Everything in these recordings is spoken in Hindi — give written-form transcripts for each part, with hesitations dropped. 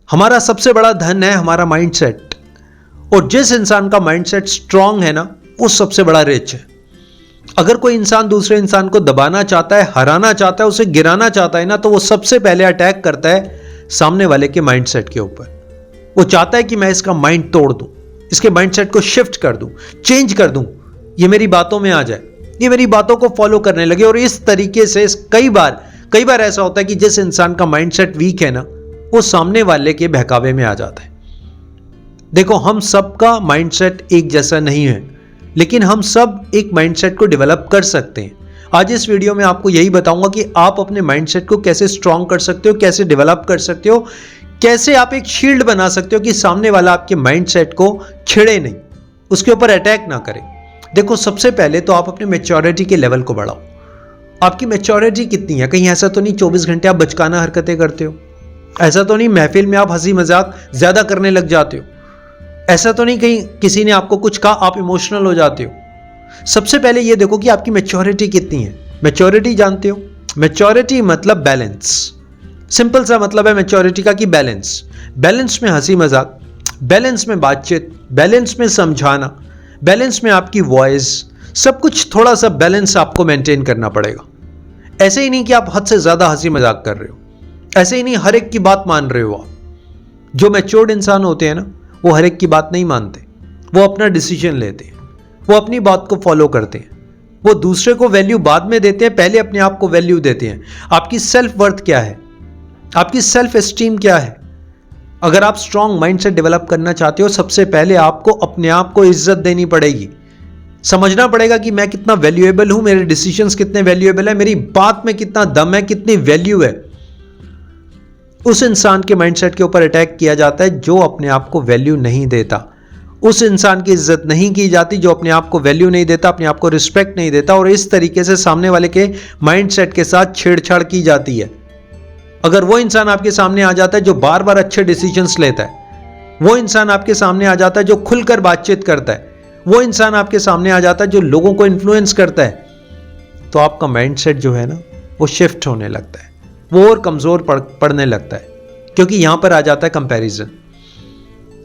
हमारा सबसे बड़ा धन है हमारा माइंडसेट, और जिस इंसान का माइंडसेट स्ट्रांग है ना, वो सबसे बड़ा रिच है। अगर कोई इंसान दूसरे इंसान को दबाना चाहता है, हराना चाहता है, उसे गिराना चाहता है ना, तो वो सबसे पहले अटैक करता है सामने वाले के माइंडसेट के ऊपर। वो चाहता है कि मैं इसका माइंड तोड़ दूं, इसके माइंडसेट को शिफ्ट कर दूं, चेंज कर दूं, ये मेरी बातों में आ जाए, ये मेरी बातों को फॉलो करने लगे। और इस तरीके से कई बार ऐसा होता है कि जिस इंसान का माइंडसेट वीक है ना, वो सामने वाले के बहकावे में आ जाता है। देखो, हम सबका माइंडसेट एक जैसा नहीं है, लेकिन हम सब एक माइंडसेट को डेवलप कर सकते हैं। आज इस वीडियो में आपको यही बताऊंगा कि आप अपने माइंडसेट को कैसे स्ट्रांग कर सकते हो, कैसे डेवलप कर सकते हो, कैसे आप एक शील्ड बना सकते हो कि सामने वाला आपके माइंडसेट को छेड़े नहीं, उसके ऊपर अटैक ना करे। देखो, सबसे पहले तो आप अपने मैच्योरिटी के लेवल को बढ़ाओ। आपकी मैच्योरिटी कितनी है? कहीं ऐसा तो नहीं 24 घंटे आप बचकाना हरकतें करते हो? ऐसा तो नहीं महफिल में आप हंसी मजाक ज्यादा करने लग जाते हो? ऐसा तो नहीं कहीं किसी ने आपको कुछ कहा आप इमोशनल हो जाते हो? सबसे पहले ये देखो कि आपकी मैच्योरिटी कितनी है। मैच्योरिटी जानते हो? मैच्योरिटी मतलब बैलेंस। सिंपल सा मतलब है मैच्योरिटी का कि बैलेंस। बैलेंस में हंसी मजाक, बैलेंस में बातचीत, बैलेंस में समझाना, बैलेंस में आपकी वॉइस, सब कुछ थोड़ा सा बैलेंस आपको मेंटेन करना पड़ेगा। ऐसे ही नहीं कि आप हद से ज्यादा हंसी मजाक कर रहे हो, ऐसे ही नहीं हर एक की बात मान रहे हो आप। जो मैच्योर्ड इंसान होते हैं ना, वो हर एक की बात नहीं मानते, वो अपना डिसीजन लेते हैं, वो अपनी बात को फॉलो करते हैं, वो दूसरे को वैल्यू बाद में देते हैं, पहले अपने आप को वैल्यू देते हैं। आपकी सेल्फ वर्थ क्या है? आपकी सेल्फ एस्टीम क्या है? अगर आप स्ट्रांग माइंडसेट डेवलप करना चाहते हो, सबसे पहले आपको अपने आप को इज्जत देनी पड़ेगी। समझना पड़ेगा कि मैं कितना वैल्यूएबल हूं, मेरे डिसीजंस कितने वैल्यूएबल है, मेरी बात में कितना दम है, कितनी वैल्यू है। उस इंसान के माइंडसेट के ऊपर अटैक किया जाता है जो अपने आप को वैल्यू नहीं देता। उस इंसान की इज्जत नहीं की जाती जो अपने आप को वैल्यू नहीं देता, अपने आप को रिस्पेक्ट नहीं देता। और इस तरीके से सामने वाले के माइंडसेट के साथ छेड़छाड़ की जाती है। अगर वो इंसान आपके सामने आ जाता है जो बार बार अच्छे डिसीजंस लेता है, वो इंसान आपके सामने आ जाता है जो खुलकर बातचीत करता है, वो इंसान आपके सामने आ जाता है जो लोगों को इन्फ्लुएंस करता है, तो आपका माइंडसेट जो है ना, वो शिफ्ट होने लगता है, वो और कमजोर पड़ने लगता है। क्योंकि यहां पर आ जाता है कंपैरिजन।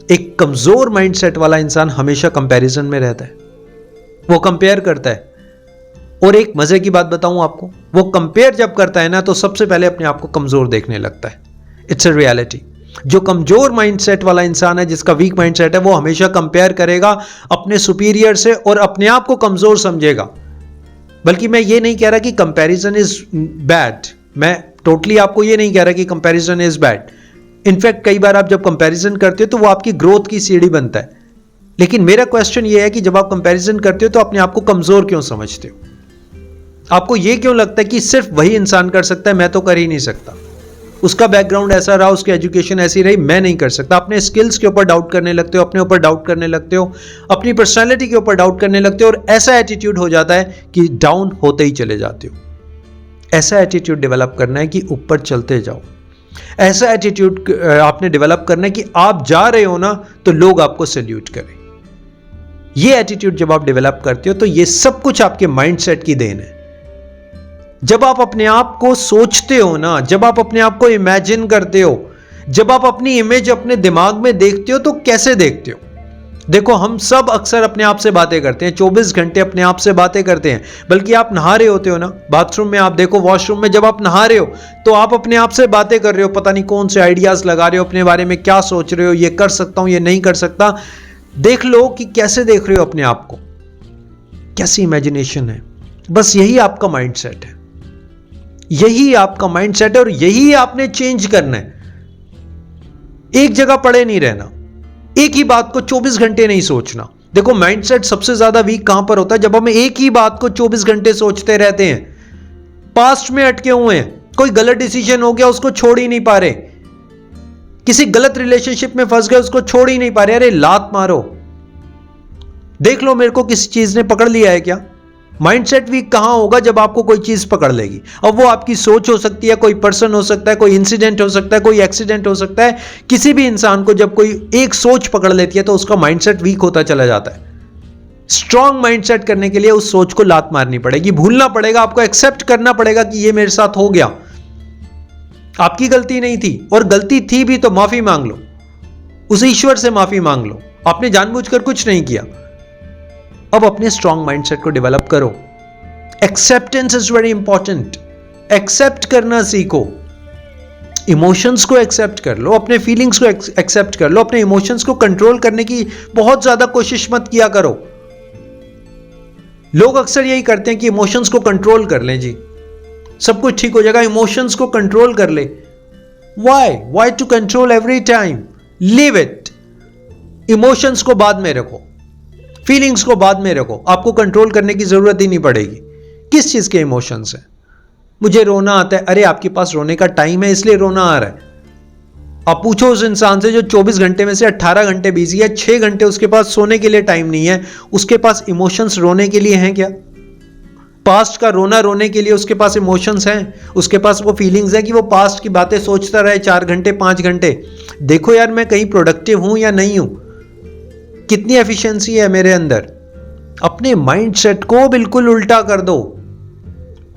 एक कमजोर माइंडसेट वाला इंसान हमेशा कंपैरिजन में रहता है, वो कंपेयर करता है। और एक मजे की बात बताऊं आपको, वो कंपेयर जब करता है ना, तो सबसे पहले अपने आप को कमजोर देखने लगता है। It's a reality. जो कमजोर माइंडसेट वाला इंसान है, जिसका वीक माइंडसेट है, वो हमेशा कंपेयर करेगा अपने सुपीरियर से और अपने आप को कमजोर समझेगा। बल्कि मैं ये नहीं कह रहा कि कंपैरिजन इज बैड, मैं टोटली आपको ये नहीं कह रहा कि कंपैरिजन इज बैड। इनफैक्ट कई बार आप जब कंपैरिजन करते हो तो वो आपकी ग्रोथ की सीढ़ी बनता है। लेकिन मेरा क्वेश्चन ये है कि जब आप कंपैरिजन करते हो तो अपने आप को कमजोर क्यों समझते हो? आपको ये क्यों लगता है कि सिर्फ वही इंसान कर सकता है, मैं तो कर ही नहीं सकता? उसका बैकग्राउंड ऐसा रहा, उसकी एजुकेशन ऐसी रही, मैं नहीं कर सकता। अपने स्किल्स के ऊपर डाउट करने लगते हो, अपने ऊपर डाउट करने लगते हो, अपनी पर्सनैलिटी के ऊपर डाउट करने लगते हो, और ऐसा एटीट्यूड हो जाता है कि डाउन होते ही चले जाते हो। ऐसा एटीट्यूड डेवलप करना है कि ऊपर चलते जाओ। ऐसा एटीट्यूड आपने डेवलप करना है कि आप जा रहे हो ना, तो लोग आपको सैल्यूट करें। ये एटीट्यूड जब आप डेवलप करते हो तो ये सब कुछ आपके माइंडसेट की देन है। जब आप अपने आप को सोचते हो ना, जब आप अपने आप को इमेजिन करते हो, जब आप अपनी इमेज अपने दिमाग में देखते हो, तो कैसे देखते हो? देखो, हम सब अक्सर अपने आप से बातें करते हैं, 24 घंटे अपने आप से बातें करते हैं। बल्कि आप नहा रहे होते हो ना, बाथरूम में आप देखो, वॉशरूम में जब आप नहा रहे हो, तो आप अपने आप से बातें कर रहे हो, पता नहीं कौन से आइडियाज लगा रहे हो, अपने बारे में क्या सोच रहे हो, ये कर सकता हूं, ये नहीं कर सकता। देख लो कि कैसे देख रहे हो अपने आप को, कैसी इमेजिनेशन है। बस यही आपका माइंडसेट है, यही आपका माइंडसेट है, और यही आपने चेंज करना है। एक जगह पड़े नहीं रहना, एक ही बात को 24 घंटे नहीं सोचना। देखो, माइंडसेट सबसे ज्यादा वीक कहां पर होता है? जब हम एक ही बात को 24 घंटे सोचते रहते हैं, पास्ट में अटके हुए हैं, कोई गलत डिसीजन हो गया, उसको छोड़ ही नहीं पा रहे, किसी गलत रिलेशनशिप में फंस गए, उसको छोड़ ही नहीं पा रहे। अरे लात मारो, देख लो मेरे को किसी चीज ने पकड़ लिया है क्या? माइंडसेट वीक कहां होगा? जब आपको कोई चीज पकड़ लेगी। अब वो आपकी सोच हो सकती है, कोई पर्सन हो सकता है, कोई इंसिडेंट हो सकता है, कोई एक्सीडेंट हो सकता है। किसी भी इंसान को जब कोई एक सोच पकड़ लेती है तो उसका माइंडसेट वीक होता चला जाता है। स्ट्रांग माइंडसेट करने के लिए उस सोच को लात मारनी पड़ेगी, भूलना पड़ेगा, आपको एक्सेप्ट करना पड़ेगा कि ये मेरे साथ हो गया, आपकी गलती नहीं थी, और गलती थी भी तो माफी मांग लो, उस ईश्वर से माफी मांग लो, आपने जानबूझकर कुछ नहीं किया। अब अपने स्ट्रॉन्ग माइंडसेट को डेवलप करो। Acceptance is very important. Accept करना सीखो, इमोशंस को एक्सेप्ट कर लो, अपने फीलिंग्स को एक्सेप्ट कर लो। अपने इमोशंस को कंट्रोल करने की बहुत ज्यादा कोशिश मत किया करो। लोग अक्सर यही करते हैं कि इमोशंस को कंट्रोल कर लें, जी सब कुछ ठीक हो जाएगा, इमोशंस को कंट्रोल कर ले। Why to control every time? Leave it. Emotions को बाद में रखो, फीलिंग्स को बाद में रखो, आपको कंट्रोल करने की जरूरत ही नहीं पड़ेगी। किस चीज के इमोशंस है? मुझे रोना आता है, अरे आपके पास रोने का टाइम है इसलिए रोना आ रहा है। आप पूछो उस इंसान से जो 24 घंटे में से 18 घंटे बिजी है, 6 घंटे उसके पास सोने के लिए टाइम नहीं है, उसके पास इमोशंस रोने के लिए हैं क्या? पास्ट का रोना रोने के लिए उसके पास इमोशंस हैं, उसके पास वो फीलिंग्स है कि वो पास्ट की बातें सोचता रहे 4 घंटे 5 घंटे। देखो यार, मैं कहीं प्रोडक्टिव हूं या नहीं हूं, कितनी एफिशिएंसी है मेरे अंदर। अपने माइंडसेट को बिल्कुल उल्टा कर दो,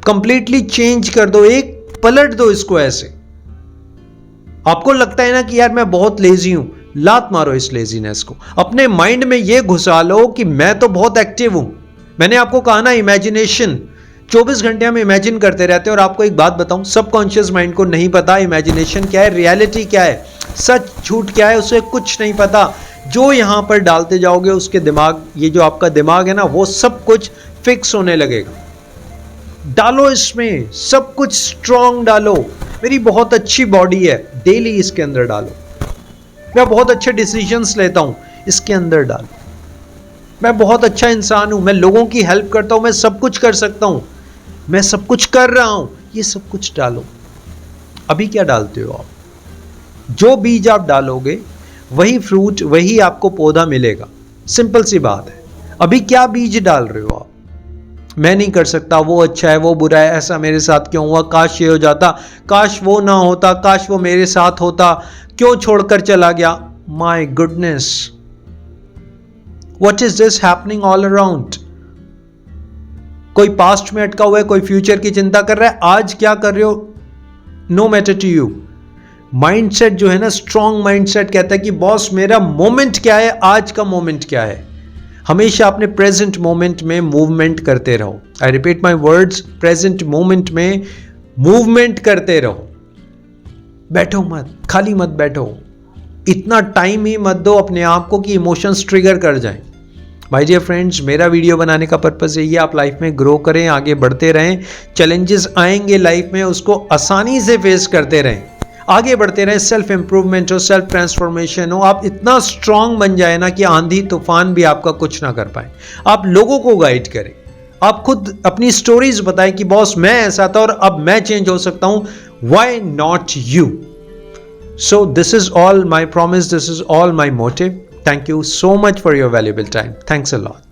कंप्लीटली चेंज कर दो, एक पलट दो इसको। ऐसे आपको लगता है ना कि यार मैं बहुत लेजी हूं, लात मारो इस लेजीनेस को। अपने माइंड में यह घुसा लो कि मैं तो बहुत एक्टिव हूं। मैंने आपको कहा ना, इमेजिनेशन 24 घंटे हम इमेजिन करते रहते हैं। और आपको एक बात बताऊं, सबकॉन्शियस माइंड को नहीं पता इमेजिनेशन क्या है, रियलिटी क्या है, सच झूठ क्या है, उसे कुछ नहीं पता। जो यहां पर डालते जाओगे उसके दिमाग, ये जो आपका दिमाग है ना, वो सब कुछ फिक्स होने लगेगा। डालो इसमें सब कुछ स्ट्रॉन्ग डालो। मेरी बहुत अच्छी बॉडी है, डेली इसके अंदर डालो। मैं बहुत अच्छे डिसीजंस लेता हूं, इसके अंदर डालो। मैं बहुत अच्छा इंसान हूं, मैं लोगों की हेल्प करता हूं, मैं सब कुछ कर सकता हूं, मैं सब कुछ कर रहा हूं, ये सब कुछ डालो। अभी क्या डालते हो आप? जो बीज आप डालोगे वही फ्रूट, वही आपको पौधा मिलेगा। सिंपल सी बात है। अभी क्या बीज डाल रहे हो आप? मैं नहीं कर सकता, वो अच्छा है, वो बुरा है, ऐसा मेरे साथ क्यों हुआ, काश ये हो जाता, काश वो ना होता, काश वो मेरे साथ होता, क्यों छोड़कर चला गया। My goodness, what is this happening all around? कोई पास्ट में अटका हुआ है, कोई फ्यूचर की चिंता कर रहा है। आज क्या कर रहे हो, no matter to you. Mindset जो है ना, स्ट्रॉन्ग माइंडसेट कहता है कि बॉस मेरा मोमेंट क्या है, आज का मोमेंट क्या है। हमेशा अपने प्रेजेंट मोमेंट में मूवमेंट करते रहो। I repeat my words, present moment में मूवमेंट करते रहो। बैठो मत, खाली मत बैठो। इतना टाइम ही मत दो अपने आप को कि इमोशंस ट्रिगर कर जाएं। माय डियर फ्रेंड्स, मेरा वीडियो बनाने का पर्पस यही है, आप लाइफ में ग्रो करें, आगे बढ़ते रहें। चैलेंजेस आएंगे लाइफ में, उसको आसानी से फेस करते रहें, आगे बढ़ते रहें। सेल्फ इंप्रूवमेंट हो, सेल्फ ट्रांसफॉर्मेशन हो, आप इतना स्ट्रांग बन जाए ना कि आंधी तूफान भी आपका कुछ ना कर पाए। आप लोगों को गाइड करें, आप खुद अपनी स्टोरीज बताएं कि बॉस मैं ऐसा था और अब मैं चेंज हो सकता हूं, why not you? So this is all my promise, this is all my motive. Thank you so much for your valuable time. Thanks a lot.